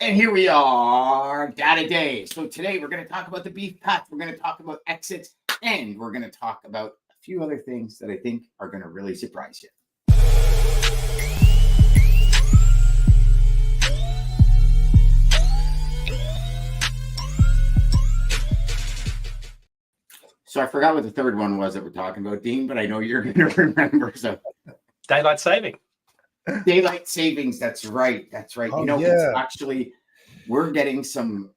And here we are, data day. So today we're going to talk about the beef patch. We're going to talk about exits, and we're going to talk about a few other things that I think are going to really surprise you. So I forgot what the third one was that we're talking about, Dean, but I know you're going to remember. So daylight saving. Daylight savings. That's right. That's right. Oh, It's actually, we're getting some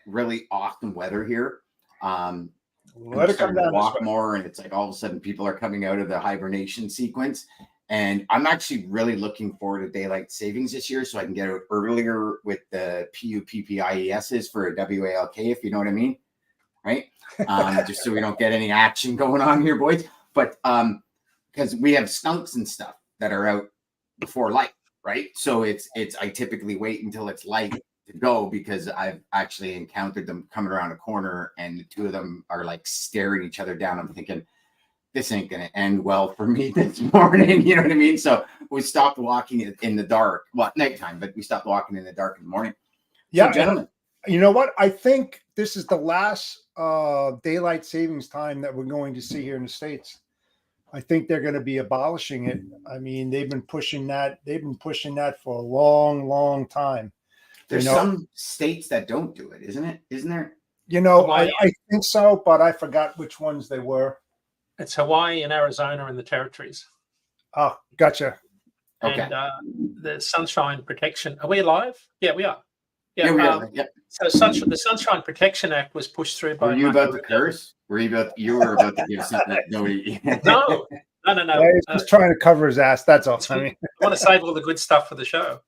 really awesome weather here. Let it come down. Walk more, and it's like all of a sudden people are coming out of the hibernation sequence. And I'm actually really looking forward to daylight savings this year, so I can get out earlier with the PUPPIESs for a WALK, if you know what I mean, right? Just so we don't get any action going on here, boys. But because we have skunks and stuff that are out before light, right? So it's I typically wait until it's light to go, because I've actually encountered them coming around a corner and the two of them are like staring each other down. I'm thinking, this ain't gonna end well for me this morning, you know what I mean? So we stopped walking in the dark, well, nighttime, but we stopped walking in the dark in the morning. Yeah, so, gentlemen, you know what? I think this is the last daylight savings time that we're going to see here in the States. I think they're going to be abolishing it. I mean, they've been pushing that. They've been pushing that for a long, long time. There's some states that don't do it, isn't it? Isn't there? I think so, but I forgot which ones they were. It's Hawaii and Arizona and the territories. Oh, gotcha. Okay. And the Sunshine Protection. Are we alive? Yeah, we are. Yeah, we are. Yeah. So the Sunshine Protection Act was pushed through by. Were you about to curse? You were about to give something that nobody. No. He's just trying to cover his ass. That's all. I mean, I want to save all the good stuff for the show.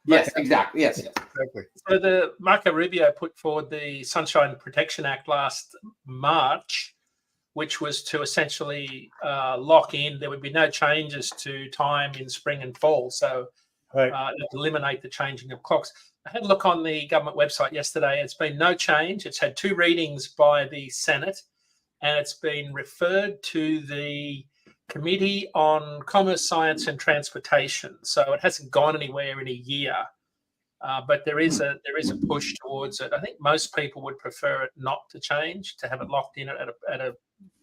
Yes, exactly. Yes, exactly. So the Marco Rubio put forward the Sunshine Protection Act last March, which was to essentially lock in. There would be no changes to time in spring and fall. So eliminate the changing of clocks. I had a look on the government website yesterday. It's been no change. It's had 2 readings by the Senate, and it's been referred to the Committee on Commerce, Science and Transportation. So it hasn't gone anywhere in a year, but there is a push towards it. I think most people would prefer it not to change, to have it locked in at a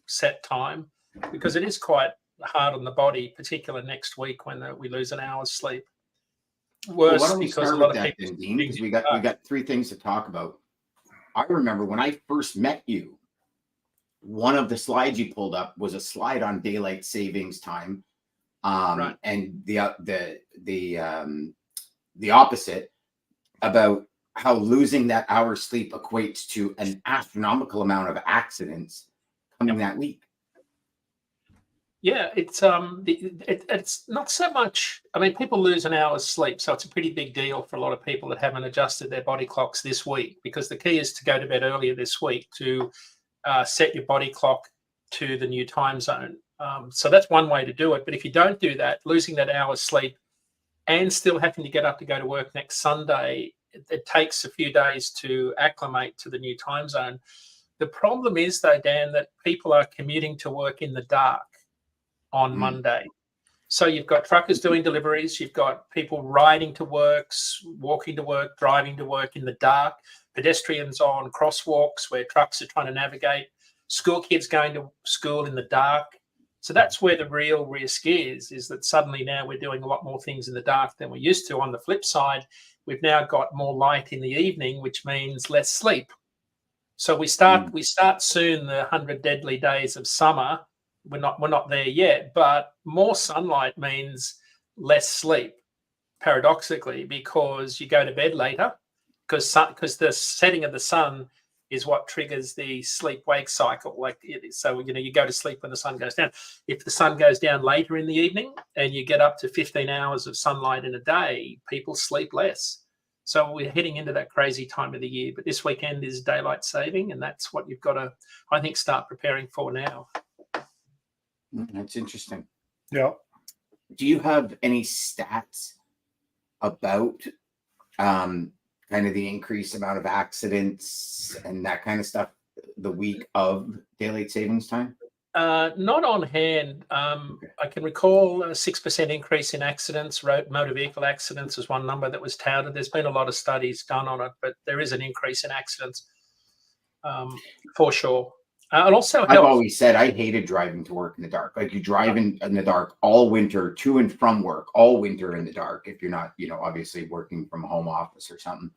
set time, because it is quite hard on the body, particularly next week when we lose an hour's sleep. Worse, why don't we start with that, Dean? Because we got 3 things to talk about. I remember when I first met you, one of the slides you pulled up was a slide on daylight savings time, and the opposite, about how losing that hour's sleep equates to an astronomical amount of accidents coming that week. Yeah, it's not so much. I mean, people lose an hour's sleep, so it's a pretty big deal for a lot of people that haven't adjusted their body clocks this week, because the key is to go to bed earlier this week to set your body clock to the new time zone. So that's one way to do it. But if you don't do that, losing that hour's sleep and still having to get up to go to work next Sunday, it takes a few days to acclimate to the new time zone. The problem is, though, Dan, that people are commuting to work in the dark on Monday. So you've got truckers doing deliveries, you've got people riding to work, walking to work, driving to work in the dark, pedestrians on crosswalks where trucks are trying to navigate, school kids going to school in the dark. So that's where the real risk is that suddenly now we're doing a lot more things in the dark than we used to. On the flip side, we've now got more light in the evening, which means less sleep. So we start soon the 100 deadly days of summer. We're not there yet, but more sunlight means less sleep, paradoxically, because you go to bed later, because the setting of the sun is what triggers the sleep-wake cycle. So you go to sleep when the sun goes down. If the sun goes down later in the evening and you get up to 15 hours of sunlight in a day, people sleep less. So we're heading into that crazy time of the year. But this weekend is daylight saving, and that's what you've got to, I think, start preparing for now. That's interesting. Yeah. Do you have any stats about kind of the increased amount of accidents and that kind of stuff the week of daylight savings time? Not on hand. I can recall a 6% increase in accidents. Motor vehicle accidents is one number that was touted. There's been a lot of studies done on it, but there is an increase in accidents for sure. It also I've helps. always said I hated driving to work in the dark. Like you drive in the dark all winter to and from work all winter in the dark. If you're not, obviously working from a home office or something.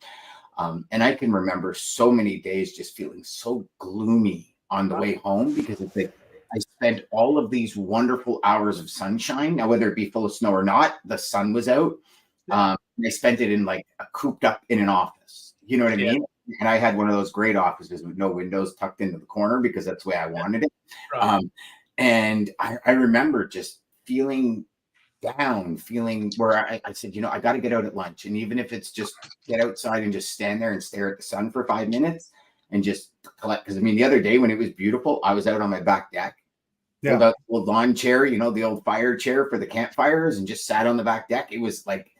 And I can remember so many days just feeling so gloomy on the way home because it's like I spent all of these wonderful hours of sunshine. Now, whether it be full of snow or not, the sun was out. I spent it in like cooped up in an office. You know what I mean? And I had one of those great offices with no windows tucked into the corner because that's the way I wanted it. Right. And I remember just feeling down, feeling where I said, I got to get out at lunch. And even if it's just get outside and just stand there and stare at the sun for 5 minutes and just collect. Because the other day when it was beautiful, I was out on my back deck. Yeah. Pulled out the old lawn chair, the old fire chair for the campfires, and just sat on the back deck. It was like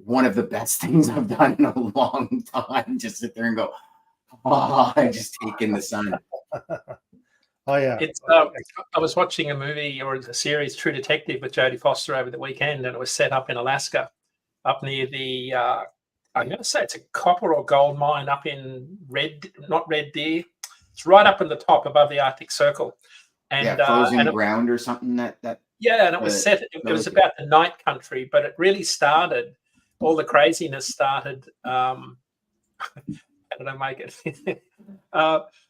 one of the best things I've done in a long time. Just sit there and go, and just take in the sun. Oh yeah. It's I was watching a movie or a series, True Detective, with Jodie Foster over the weekend, and it was set up in Alaska, up near the I'm going to say it's a copper or gold mine up in not Red Deer. It's right up in the top above the Arctic Circle. And frozen ground or something and it was set. It was about the night country, but it really started. All the craziness started. How did I make it?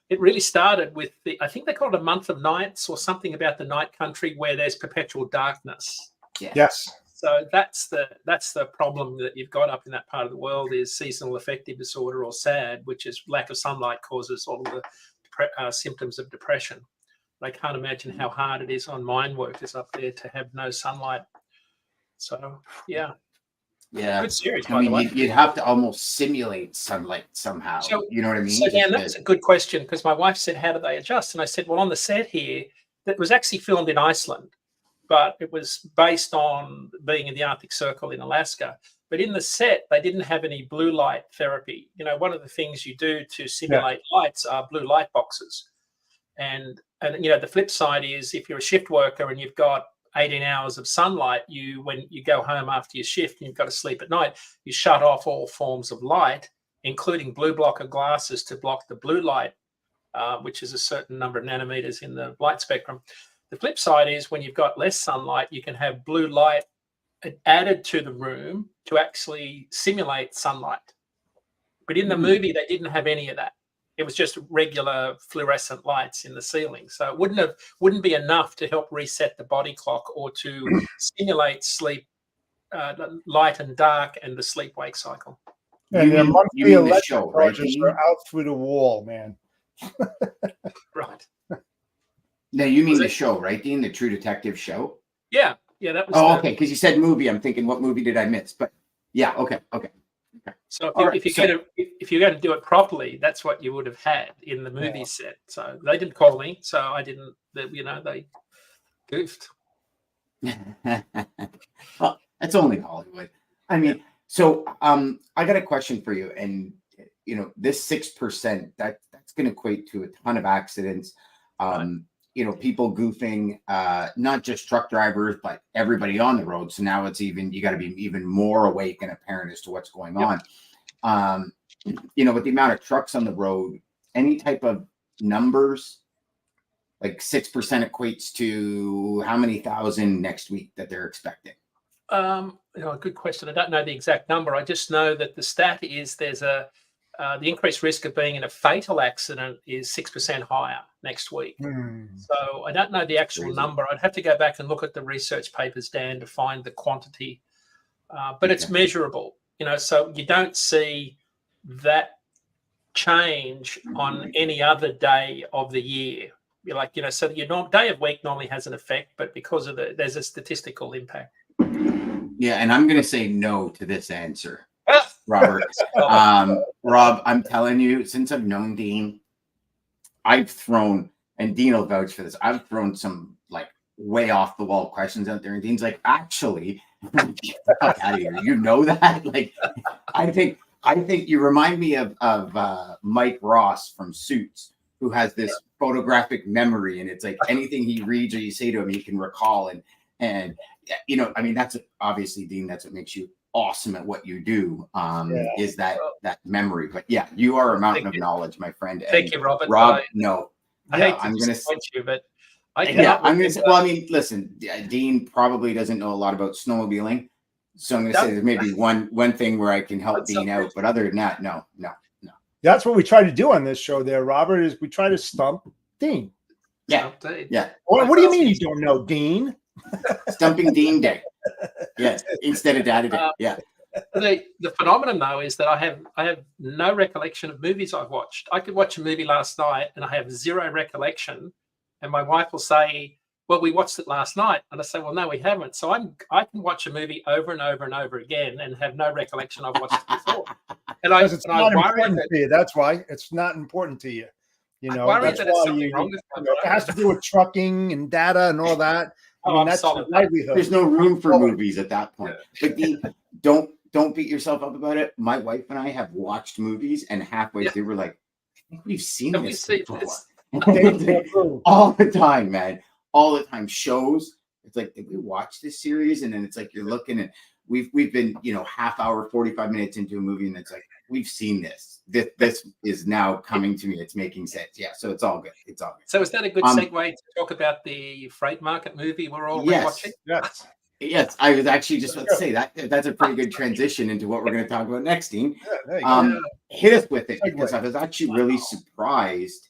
It really started with I think they call it a month of nights or something about the night country where there's perpetual darkness. Yeah. Yes. So that's the problem that you've got up in that part of the world is seasonal affective disorder, or SAD, which is lack of sunlight causes all of the symptoms of depression. I can't imagine how hard it is on mine workers up there to have no sunlight. So, yeah. Good series, by the way. You'd have to almost simulate sunlight somehow. So, you know what I mean? So, Dan, that's a good question because my wife said, how do they adjust? And I said, well, on the set here, that was actually filmed in Iceland, but it was based on being in the Arctic Circle in Alaska. But in the set, they didn't have any blue light therapy. One of the things you do to simulate lights are blue light boxes. And the flip side is if you're a shift worker and you've got 18 hours of sunlight, when you go home after your shift and you've got to sleep at night, you shut off all forms of light, including blue blocker glasses to block the blue light, which is a certain number of nanometers in the light spectrum. The flip side is when you've got less sunlight, you can have blue light added to the room to actually simulate sunlight. But in the movie, they didn't have any of that. It was just regular fluorescent lights in the ceiling. So it wouldn't be enough to help reset the body clock or to simulate sleep, light and dark, and the sleep-wake cycle. And their monthly electric show, charges right? are out through the wall, man. Right. No, you mean the show, right, Dean? The True Detective show? Yeah, that was. Oh, okay. Because you said movie. I'm thinking, what movie did I miss? But yeah, okay. So if you're going to do it properly, that's what you would have had in the movie set. So they didn't call me, so I didn't. They goofed. Well, that's only Hollywood. So I got a question for you, and this 6% that's going to equate to a ton of accidents. People goofing, not just truck drivers, but everybody on the road. So now you got to be even more awake and apparent as to what's going on. With the amount of trucks on the road, any type of numbers, like 6% equates to how many thousand next week that they're expecting? Good question. I don't know the exact number. I just know that the stat is there's the increased risk of being in a fatal accident is 6% higher next week. So I don't know the actual number. I'd have to go back and look at the research papers, Dan, to find the quantity. But it's measurable, so you don't see that change on any other day of the year. You're like, so your day of week normally has an effect, but because of there's a statistical impact. Yeah, and I'm going to say no to this answer. Robert. Rob, I'm telling you, since I've known Dean, I've thrown, and Dean will vouch for this, I've thrown some like way off the wall questions out there. And Dean's like, actually, get the fuck out of here. You know that? Like, I think you remind me of Mike Ross from Suits, who has this photographic memory, and it's like anything he reads or you say to him, he can recall. And you know, I mean, that's obviously, Dean, that's what makes you awesome at what you do, is that memory. But yeah, you are a mountain of knowledge, my friend. Thank you, Robert. Rob, no. I hate to disappoint you, but I cannot. I'm gonna. Well, I mean, listen, Dean probably doesn't know a lot about snowmobiling, so I'm gonna say there's maybe one thing where I can help Dean out, but other than that, no. That's what we try to do on this show there, Robert, is we try to stump Dean. Yeah. What do you mean you don't know Dean? Stumping Dean Day. Yes, instead of Data Day. Yeah. The phenomenon, though, is that I have no recollection of movies I've watched. I could watch a movie last night and I have zero recollection. And my wife will say, well, we watched it last night. And I say, well, no, we haven't. So I can watch a movie over and over and over again and have no recollection I've watched it before. And it's not important to you. That's why it's not important to you. You know, that's why it has to do with trucking and data and all that. I mean, that's the livelihood. There's no room for movies at that point. But don't beat yourself up about it. My wife and I have watched movies, and halfway through we're like, I think we've seen this before. All the time, man. All the time. Shows. It's like, did we watch this series? And then it's like you're looking and we've been, half hour, 45 minutes into a movie, and it's like, we've seen this. This is now coming to me. It's making sense. Yeah. So it's all good. It's all good. So is that a good segue to talk about the freight market movie we're all watching? Yes. I was actually just about to say that's a pretty good transition into what we're going to talk about next, Dean. Hit us with it, because I was actually really surprised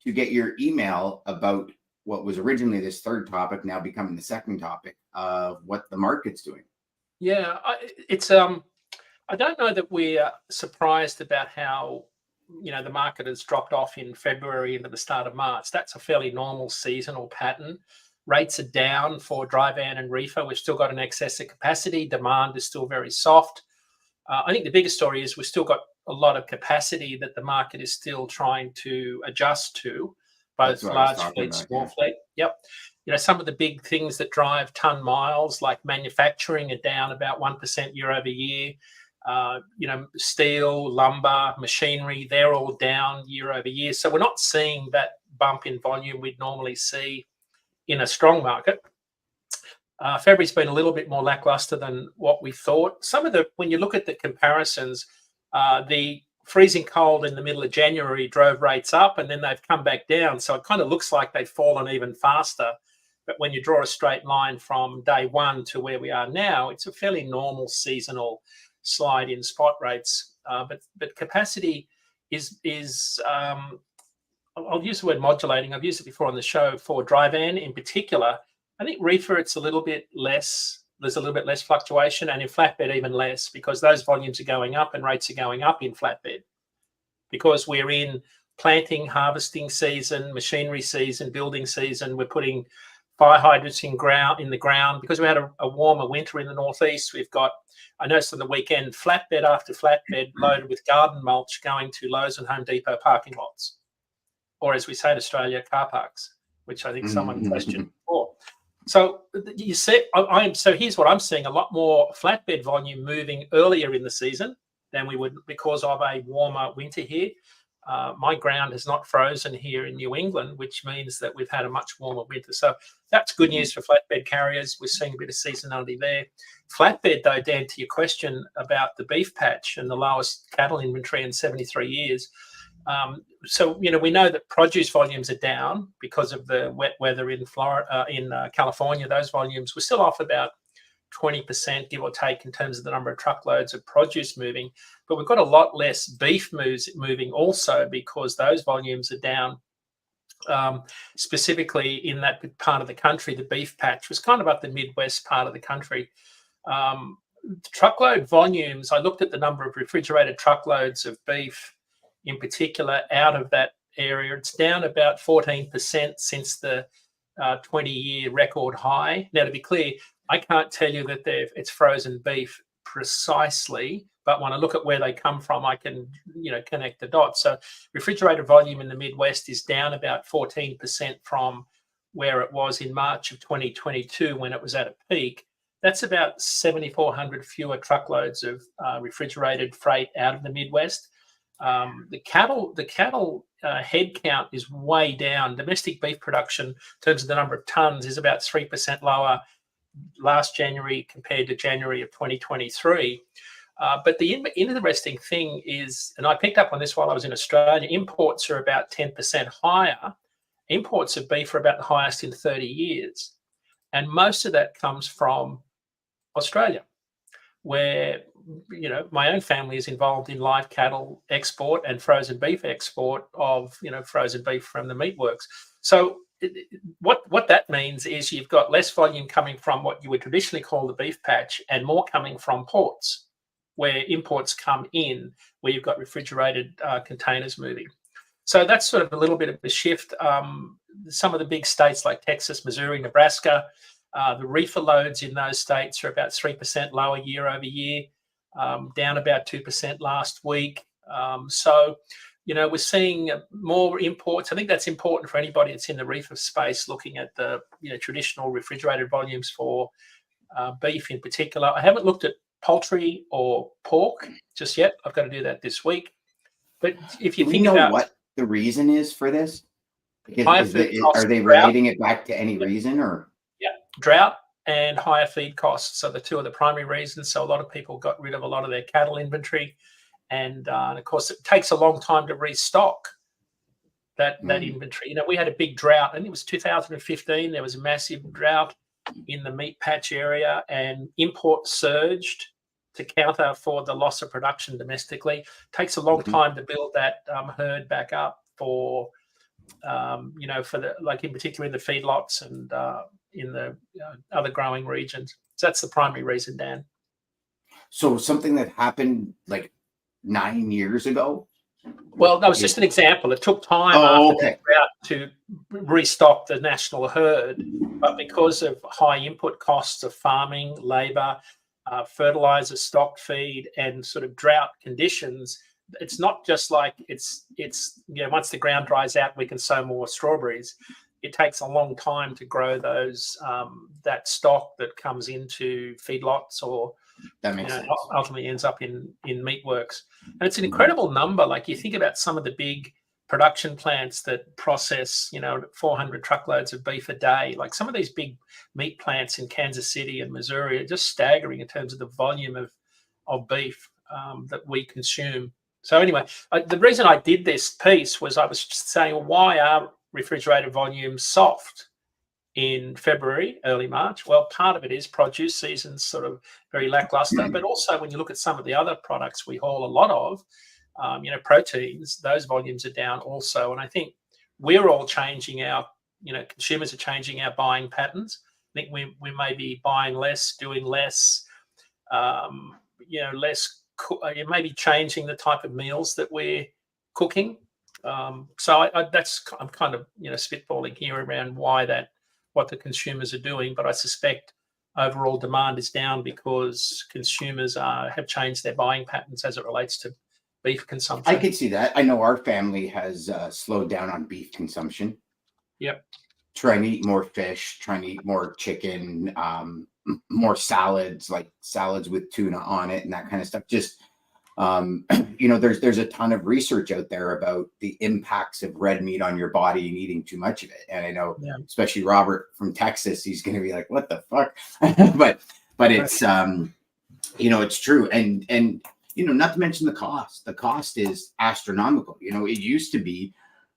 to get your email about what was originally this third topic, now becoming the second topic of what the market's doing. Yeah, I don't know that we're surprised about how, the market has dropped off in February into the start of March. That's a fairly normal seasonal pattern. Rates are down for dry van and reefer. We've still got an excess of capacity. Demand is still very soft. I think the biggest story is we've still got a lot of capacity that the market is still trying to adjust to, both large fleet, small fleet. Yep. Some of the big things that drive ton miles, like manufacturing, are down about 1% year over year. Steel, lumber, machinery, they're all down year over year. So we're not seeing that bump in volume we'd normally see in a strong market. February's been a little bit more lackluster than what we thought. When you look at the comparisons, the freezing cold in the middle of January drove rates up, and then they've come back down. So it kind of looks like they've fallen even faster. But when you draw a straight line from day one to where we are now, it's a fairly normal seasonal slide in spot rates. But capacity is I'll use the word modulating. I've used it before on the show for dry van in particular. I think reefer, it's a little bit less. There's a little bit less fluctuation, and in flatbed even less, because those volumes are going up and rates are going up in flatbed, because we're in planting, harvesting season, machinery season, building season. We're putting fire hydrants in the ground because we had a warmer winter in the northeast. We've got, I noticed on the weekend, flatbed after flatbed loaded with garden mulch going to Lowe's and Home Depot parking lots, or as we say in Australia, car parks, which I think someone questioned before. So you see, so here's what I'm seeing: a lot more flatbed volume moving earlier in the season than we would, because of a warmer winter here. My ground has not frozen here in New England, which means that we've had a much warmer winter. So that's good news for flatbed carriers. We're seeing a bit of seasonality there. Flatbed, though, Dan, to your question about the beef patch and the lowest cattle inventory in 73 years. So, we know that produce volumes are down because of the wet weather in Florida, in California. Those volumes were still off about 20%, give or take, in terms of the number of truckloads of produce moving. But we've got a lot less beef moving also, because those volumes are down. Specifically in that part of the country, the beef patch was kind of up the Midwest part of the country. Truckload volumes, I looked at the number of refrigerated truckloads of beef in particular out of that area. It's down about 14% since the 20-year record high. Now, to be clear, I can't tell you that it's frozen beef precisely, but when I look at where they come from, I can, connect the dots. So refrigerated volume in the Midwest is down about 14% from where it was in March of 2022 when it was at a peak. That's about 7,400 fewer truckloads of refrigerated freight out of the Midwest. The cattle head count is way down. Domestic beef production, in terms of the number of tons, is about 3% lower last January compared to January of 2023. But the interesting thing is, and I picked up on this while I was in Australia, imports are about 10% higher. Imports of beef are about the highest in 30 years. And most of that comes from Australia, where, you know, my own family is involved in live cattle export and frozen beef export of, you know, frozen beef from the meatworks. So what that means is you've got less volume coming from what you would traditionally call the beef patch and more coming from ports, where imports come in, where you've got refrigerated containers moving. So that's sort of a little bit of a shift. Some of the big states like Texas, Missouri, Nebraska, the reefer loads in those states are about 3% lower year over year, down about 2% last week. So, you know, we're seeing more imports. I think that's important for anybody that's in the reefer space, looking at the, you know, traditional refrigerated volumes for beef in particular. I haven't looked at poultry or pork just yet. I've got to do that this week. But if you think about what the reason is for this, because are they relating it back to any reason, or? Yeah, drought and higher feed costs are the two of the primary reasons. So a lot of people got rid of a lot of their cattle inventory, and of course it takes a long time to restock that inventory. You know, we had a big drought, and it was 2015. There was a massive drought in the meat patch area, and imports surged to counter for the loss of production domestically. Takes a long time to build that herd back up for, you know, for the, like in particular in the feedlots and in the other growing regions. So that's the primary reason, Dan. So something that happened like 9 years ago? Well, that was just an example. It took time after that drought to restock the national herd, but because of high input costs of farming, labor, fertilizer, stock feed, and sort of drought conditions, it's not just like it's you know, once the ground dries out, we can sow more strawberries. It takes a long time to grow those that stock that comes into feedlots, or that makes sense. Ultimately ends up in meatworks. And it's an incredible number. Like, you think about some of the big production plants that process, you know, 400 truckloads of beef a day. Like some of these big meat plants in Kansas City and Missouri are just staggering in terms of the volume of beef that we consume. So anyway, the reason I did this piece was I was saying, well, why are refrigerated volumes soft in February, early March? Well, part of it is produce season's sort of very lackluster, but also when you look at some of the other products we haul a lot of, you know, proteins, those volumes are down also. And I think we're all changing our, you know, consumers are changing our buying patterns. I think we may be buying less, doing less, you know, maybe changing the type of meals that we're cooking. So I'm kind of, you know, spitballing here around what the consumers are doing, but I suspect overall demand is down because consumers have changed their buying patterns as it relates to beef consumption. I can see that. I know our family has slowed down on beef consumption. Yep. Trying to eat more fish, trying to eat more chicken, more salads, like salads with tuna on it and that kind of stuff. Just, you know, there's a ton of research out there about the impacts of red meat on your body and eating too much of it. And I know, especially Robert from Texas, he's going to be like, what the fuck? but it's, you know, it's true. And, you know, not to mention the cost. The cost is astronomical. You know, it used to be,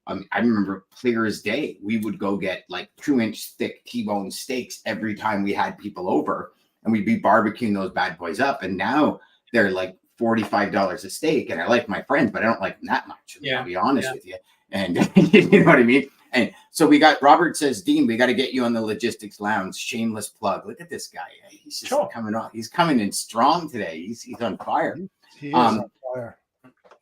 I remember clear as day, we would go get like 2-inch thick T-bone steaks every time we had people over, and we'd be barbecuing those bad boys up. And now they're like $45 a steak. And I like my friends, but I don't like them that much, to be honest with you. And you know what I mean? And so Robert says, Dean, we got to get you on the Logistics Lounge. Shameless plug. Look at this guy. He's just coming on. He's coming in strong today. He's on fire. He is on fire.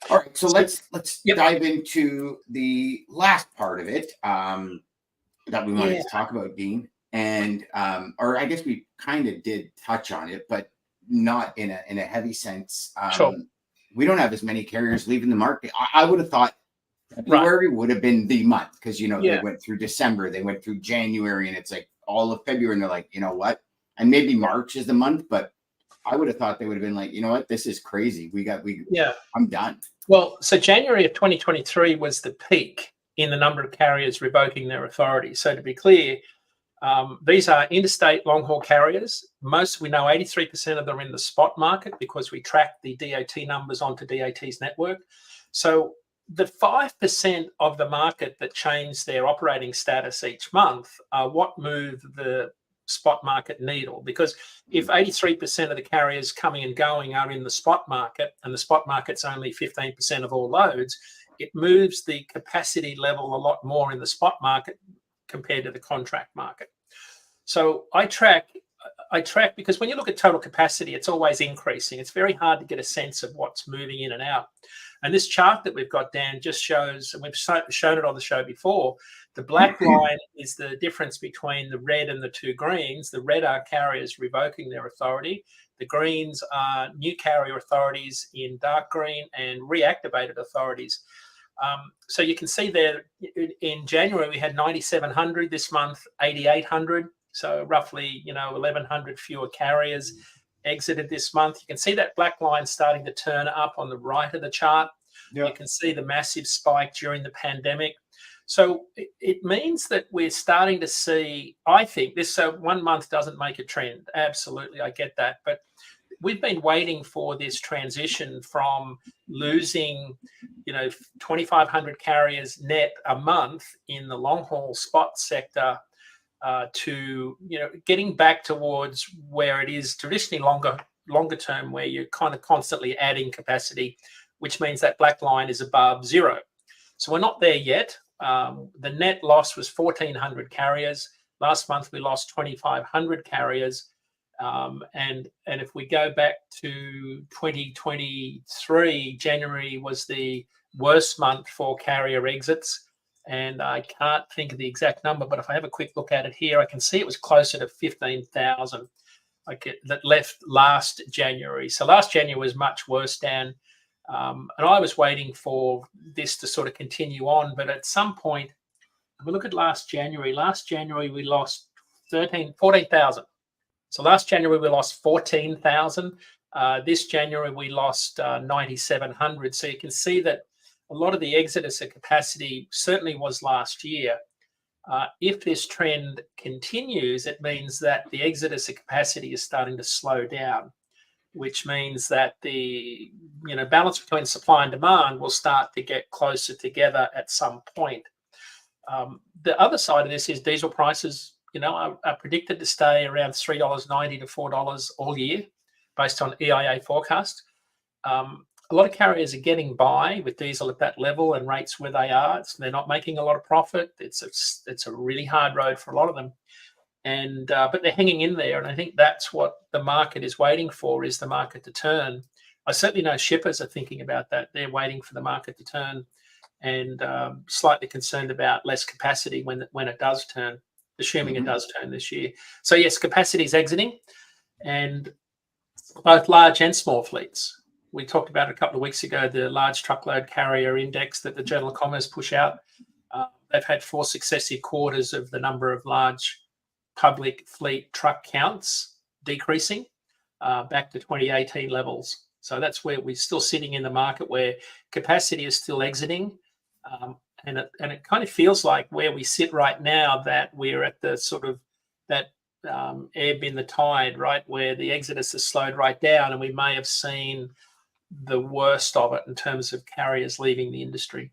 All right, so let's dive into the last part of it that we wanted to talk about, Dean. And or I guess we kind of did touch on it, but not in a heavy sense. We don't have as many carriers leaving the market. I would have thought February would have been the month, because, you know, they went through December, they went through January, and it's like all of February, and they're like, you know what? And maybe March is the month, but I would have thought they would have been like, you know what, this is crazy. Yeah. I'm done. Well, so January of 2023 was the peak in the number of carriers revoking their authority. So to be clear, these are interstate long-haul carriers. We know 83% of them are in the spot market because we track the DOT numbers onto DOT's network. So the 5% of the market that change their operating status each month are what move the spot market needle. Because if 83% of the carriers coming and going are in the spot market, and the spot market's only 15% of all loads, it moves the capacity level a lot more in the spot market compared to the contract market. So I track because when you look at total capacity, it's always increasing. It's very hard to get a sense of what's moving in and out. And this chart that we've got, Dan, just shows, and we've shown it on the show before, the black line is the difference between the red and the two greens. The red are carriers revoking their authority. The greens are new carrier authorities in dark green and reactivated authorities. So you can see there in January, we had 9,700, this month, 8,800. So roughly, 1,100 fewer carriers exited this month. You can see that black line starting to turn up on the right of the chart. Yep. You can see the massive spike during the pandemic. So it means that we're starting to see, I think this, so 1 month doesn't make a trend. Absolutely, I get that. But we've been waiting for this transition from losing, 2,500 carriers net a month in the long haul spot sector to, getting back towards where it is traditionally longer term, where you're kind of constantly adding capacity, which means that black line is above zero. So we're not there yet. The net loss was 1,400 carriers. Last month, we lost 2,500 carriers. And if we go back to 2023, January was the worst month for carrier exits. And I can't think of the exact number, but if I have a quick look at it here, I can see it was closer to 15,000 that left last January. So last January was much worse, Dan. And I was waiting for this to sort of continue on. But at some point, if we look at last January we lost 14,000. So last January, we lost 14,000. This January, we lost 9,700. So you can see that a lot of the exodus of capacity certainly was last year. If this trend continues, it means that the exodus of capacity is starting to slow down, which means that the balance between supply and demand will start to get closer together at some point. The other side of this is diesel prices, are predicted to stay around $3.90 to $4 all year based on EIA forecast. A lot of carriers are getting by with diesel at that level and rates where they are. They're not making a lot of profit. It's a really hard road for a lot of them. And but they're hanging in there. And I think that's what the market is waiting for, is the market to turn. I certainly know shippers are thinking about that. They're waiting for the market to turn and slightly concerned about less capacity when it does turn, assuming it does turn this year. So yes, capacity is exiting, and both large and small fleets. We talked about it a couple of weeks ago, the large truckload carrier index that the Journal of Commerce push out. They've had 4 successive quarters of the number of large public fleet truck counts decreasing back to 2018 levels. So that's where we're still sitting in the market where capacity is still exiting. And it kind of feels like where we sit right now, that we're at the sort of that ebb in the tide, right, where the exodus has slowed right down, and we may have seen the worst of it in terms of carriers leaving the industry.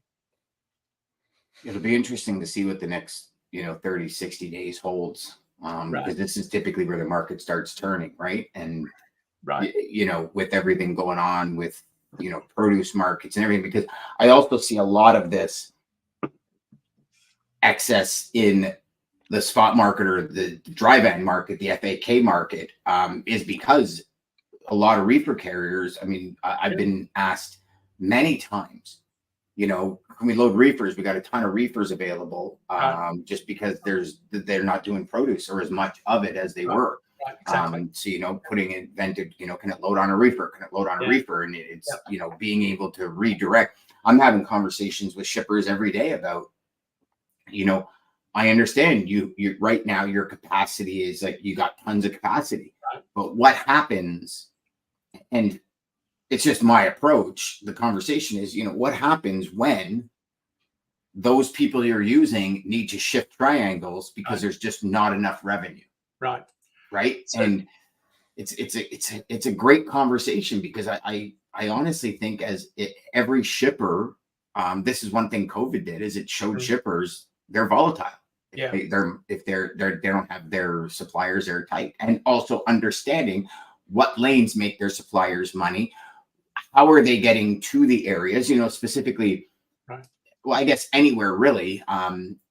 It'll be interesting to see what the next 30, 60 days holds, because this is typically where the market starts turning, right? And with everything going on with produce markets and everything, because I also see a lot of this excess in the spot market or the dry van market, the FAK market, is because a lot of reefer carriers, I've been asked many times, can we load reefers? We got a ton of reefers available, just because they're not doing produce or as much of it as they were. Exactly. So, putting invented, can it load on a reefer? Can it load on a reefer? And it's, being able to redirect. I'm having conversations with shippers every day about, I understand you right now, your capacity is like, you got tons of capacity, but what happens And it's just my approach. The conversation is, what happens when those people you're using need to shift triangles because there's just not enough revenue. Right. Right. So, and it's a great conversation, because I honestly think every shipper, this is one thing COVID did, is it showed shippers they're volatile. Yeah. They don't have their suppliers airtight, and also understanding what lanes make their suppliers money. How are they getting to the areas, specifically, right. Well, I guess anywhere really.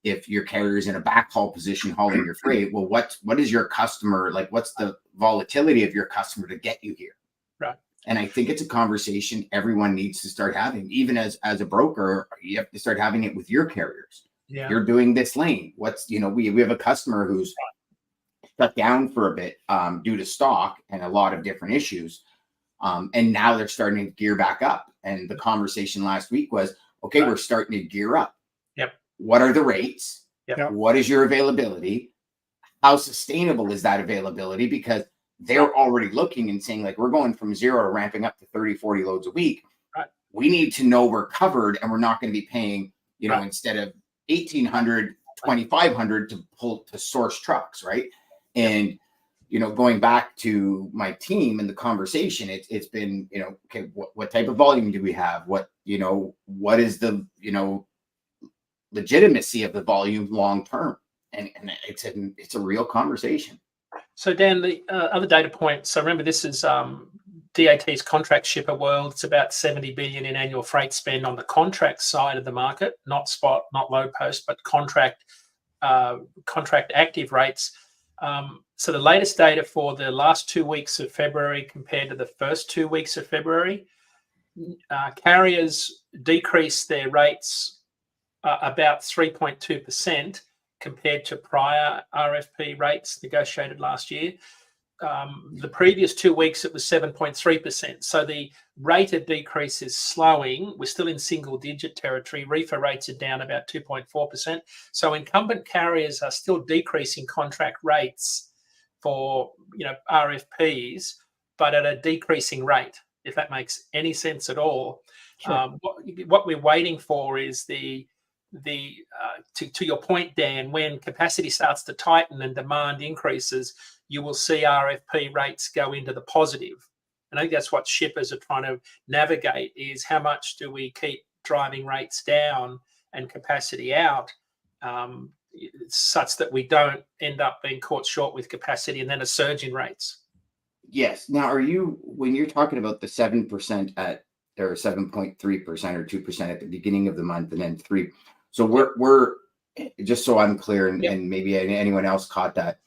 If your carrier is in a backhaul position hauling your freight, well, what is your customer like? What's the volatility of your customer to get you here? Right. And I think it's a conversation everyone needs to start having. Even as a broker, you have to start having it with your carriers. Yeah. You're doing this lane. What's, we have a customer who's shut down for a bit due to stock and a lot of different issues. And now they're starting to gear back up. And the conversation last week was, okay, we're starting to gear up. Yep. What are the rates? Yep. What is your availability? How sustainable is that availability? Because they're already looking and saying, like, we're going from 0 to ramping up to 30, 40 loads a week. Right. We need to know we're covered, and we're not going to be paying, instead of 1,800, 2,500 to source trucks. Right. And, going back to my team and the conversation, it's been, okay, what type of volume do we have? What is the, legitimacy of the volume long term? And it's a real conversation. So Dan, the other data point. So remember, this is DAT's contract shipper world. It's about 70 billion in annual freight spend on the contract side of the market, not spot, not low post, but contract active rates. So the latest data for the last 2 weeks of February compared to the first 2 weeks of February, carriers decreased their rates about 3.2% compared to prior RFP rates negotiated last year. The previous 2 weeks, it was 7.3%. So the rate of decrease is slowing. We're still in single digit territory. Reefer rates are down about 2.4%. So incumbent carriers are still decreasing contract rates for RFPs, but at a decreasing rate, if that makes any sense at all. Sure. What we're waiting for is to your point, Dan, when capacity starts to tighten and demand increases, you will see RFP rates go into the positive. And I think that's what shippers are trying to navigate, is how much do we keep driving rates down and capacity out, such that we don't end up being caught short with capacity and then a surge in rates. Yes. Now, when you're talking about the 7% or 7.3% or 2% at the beginning of the month and then 3%, so we're just so I'm clear, and maybe anyone else caught that,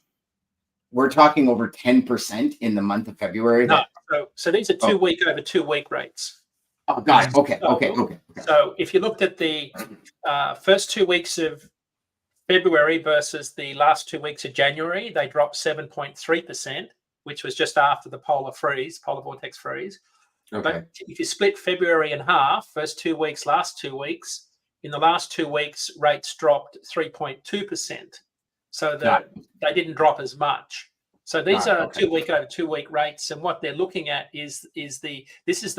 we're talking over 10% in the month of February. No, so these are 2 week over 2 week rates. Oh, got it. Okay. So if you looked at the first 2 weeks of February versus the last 2 weeks of January, they dropped 7.3%, which was just after the polar vortex freeze. Okay. But if you split February in half, first 2 weeks, last 2 weeks, in the last 2 weeks, rates dropped 3.2%. So they didn't drop as much. So these are 2 week over 2 week rates, and what they're looking at is the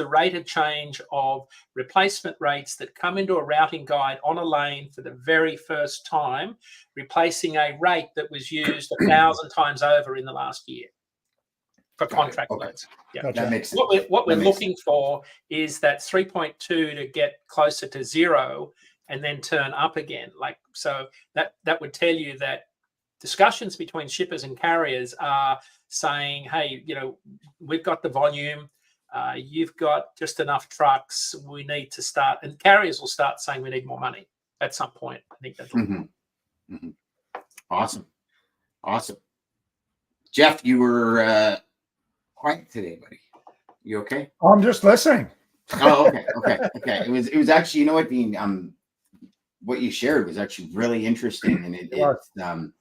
rate of change of replacement rates that come into a routing guide on a lane for the very first time, replacing a rate that was used 1,000 times over in the last year for contract loads. Yeah, Gotcha. That makes sense. What we're looking for is that 3.2 to get closer to 0 and then turn up again. So that would tell you that discussions between shippers and carriers are saying, hey, we've got the volume, you've got just enough trucks, we need to start, and carriers will start saying we need more money at some point. I think that's Awesome. Jeff, you were quiet today, buddy. You okay? I'm just listening. Oh, okay. It was actually, Dean, what you shared was actually really interesting, and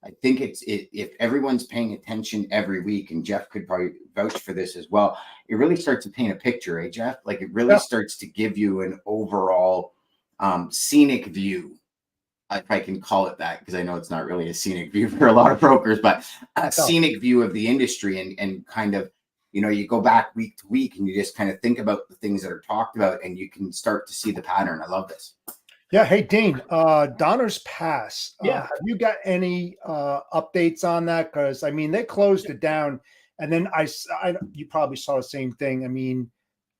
I think if everyone's paying attention every week, and Jeff could probably vouch for this as well, it really starts to paint a picture, eh, Jeff? Like, it really starts to give you an overall scenic view, if I can call it that, because I know it's not really a scenic view for a lot of brokers, but a scenic view of the industry, and kind of, you go back week to week and you just kind of think about the things that are talked about and you can start to see the pattern. I love this. Yeah. Hey, Dean, Donner's Pass. Yeah. Have you got any updates on that? Because, I mean, they closed it down. And then you probably saw the same thing. I mean,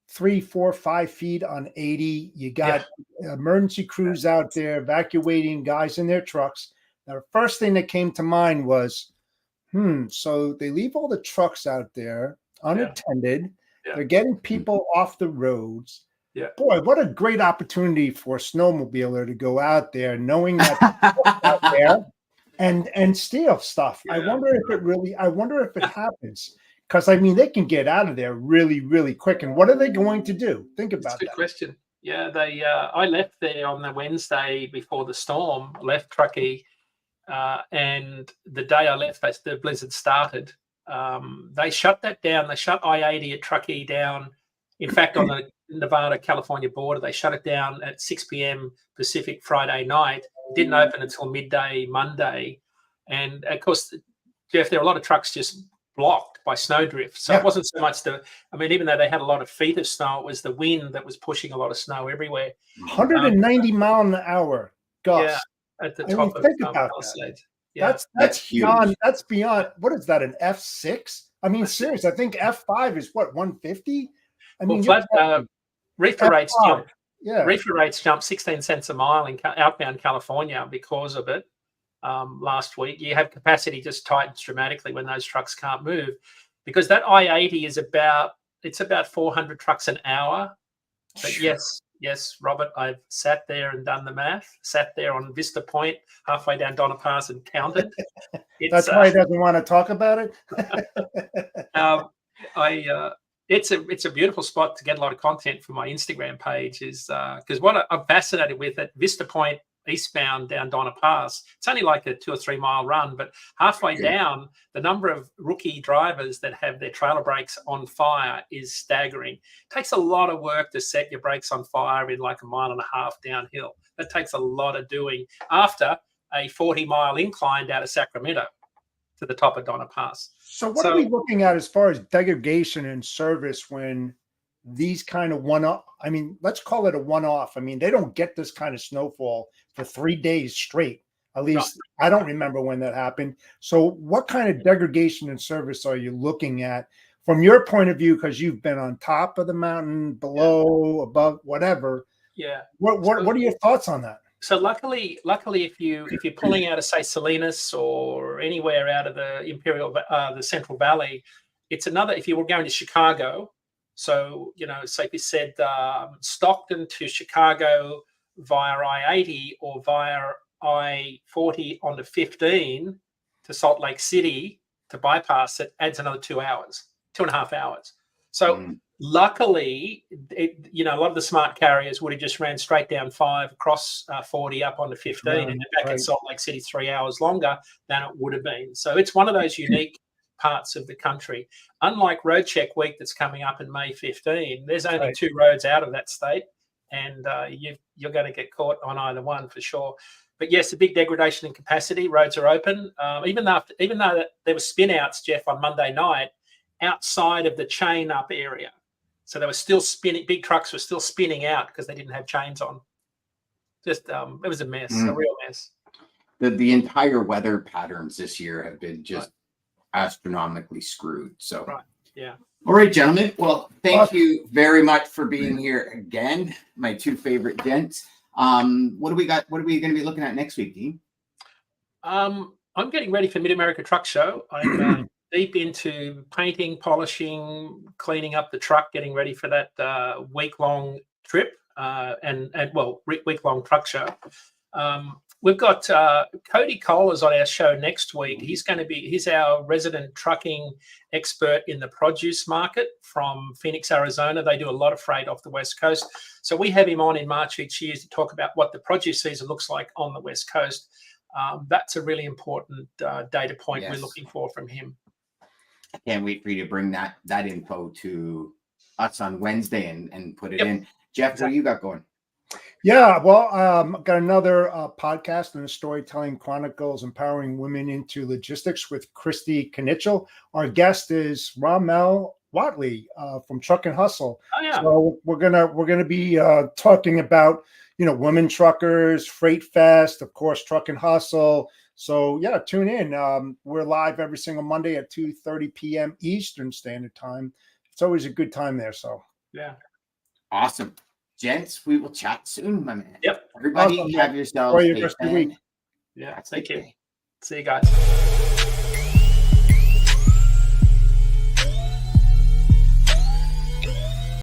3, 4, 5 feet on 80. You got emergency crews out there evacuating guys in their trucks. Now, the first thing that came to mind was, so they leave all the trucks out there unattended. Yeah. They're getting people off the roads. Yeah. Boy, what a great opportunity for a snowmobiler to go out there knowing that out there and steal stuff. Yeah. I wonder if it happens. Because, I mean, they can get out of there really, really quick. And what are they going to do? Think about that. That's a good question. Yeah, I left there on the Wednesday before the storm, left Truckee, and the day I left, the blizzard started. They shut that down. They shut I-80 at Truckee down. In fact, on the Nevada-California border, they shut it down at 6 p.m. Pacific Friday night. It didn't open until midday Monday. And, of course, Jeff, there were a lot of trucks just blocked by snowdrift. So it wasn't so much even though they had a lot of feet of snow, it was the wind that was pushing a lot of snow everywhere. 190 mile an hour gusts. Yeah, at the top of Palisades. Yeah. That's huge. That's beyond, what is that, an F6? I mean, seriously, I think F5 is what, 150? I mean, reefer rates jump. Yeah. Reefer rates jumped 16 cents a mile in outbound California because of it. Last week, you have capacity just tightens dramatically when those trucks can't move, because that I-80 is about 400 trucks an hour. But yes, Robert, I've sat there and done the math. Sat there on Vista Point, halfway down Donner Pass, and counted. That's why he doesn't want to talk about it. It's a beautiful spot to get a lot of content for my Instagram page. Is because what I'm fascinated with at Vista Point, eastbound down Donner Pass, it's only like a 2 or 3 mile run, but halfway down, the number of rookie drivers that have their trailer brakes on fire is staggering. It takes a lot of work to set your brakes on fire in like 1.5 miles downhill. That takes a lot of doing after a 40-mile incline down to Sacramento to the top of Donner Pass. So what are we looking at as far as degradation in service when these kind of one-off, I mean, let's call it a one-off. I mean, they don't get this kind of snowfall for 3 days straight. At least I don't remember when that happened. So what kind of degradation in service are you looking at from your point of view? Because you've been on top of the mountain, below, above, whatever. Yeah. What are your thoughts on that? So luckily, if you're pulling out of, say, Salinas or anywhere out of the Central Valley, it's another. If you were going to Chicago, so say if you said Stockton to Chicago via I-80 or via I-40 onto 15 to Salt Lake City to bypass it, adds another 2 hours, 2.5 hours. So luckily, a lot of the smart carriers would have just ran straight down 5 across 40 up onto 15 and then back at Salt Lake City 3 hours longer than it would have been. So it's one of those unique parts of the country. Unlike Road Check Week that's coming up in May 15, there's only 2 roads out of that state, and you're going to get caught on either one for sure. But yes, a big degradation in capacity. Roads are open, even though there were spin outs, Jeff, on Monday night outside of the chain up area. So they were still spinning. Big trucks were still spinning out because they didn't have chains on. Just it was a mess, a real mess. The entire weather patterns this year have been just astronomically screwed. So all right, gentlemen, well, thank you very much for being here again, my 2 favorite gents. What do we got? What are we going to be looking at next week, Dean? I'm getting ready for Mid-America Truck Show. I'm deep into painting, polishing, cleaning up the truck, getting ready for that week-long trip week-long truck show. We've got Cody Kohler's on our show next week. He's our resident trucking expert in the produce market from Phoenix, Arizona. They do a lot of freight off the West Coast. So we have him on in March each year to talk about what the produce season looks like on the West Coast. That's a really important data point we're looking for from him. I can't wait for you to bring that info to us on Wednesday and put it in. Jeff, what do you got going? Yeah, well, I've got another podcast in the Storytelling Chronicles, Empowering Women into Logistics with Christy Knichel. Our guest is Ramel Watley from Truck and Hustle. Oh yeah. So we're gonna be talking about, you know, women truckers, Freight Fest, of course, Truck and Hustle. So yeah, tune in. We're live every single Monday at 2:30 p.m. Eastern Standard Time. It's always a good time there. So Yeah. Awesome. Gents, we will chat soon, my man. Yep. Everybody Awesome, have man. yourselves Enjoy your a rest of the week. Yeah. fantastic Thank you. day. See you guys.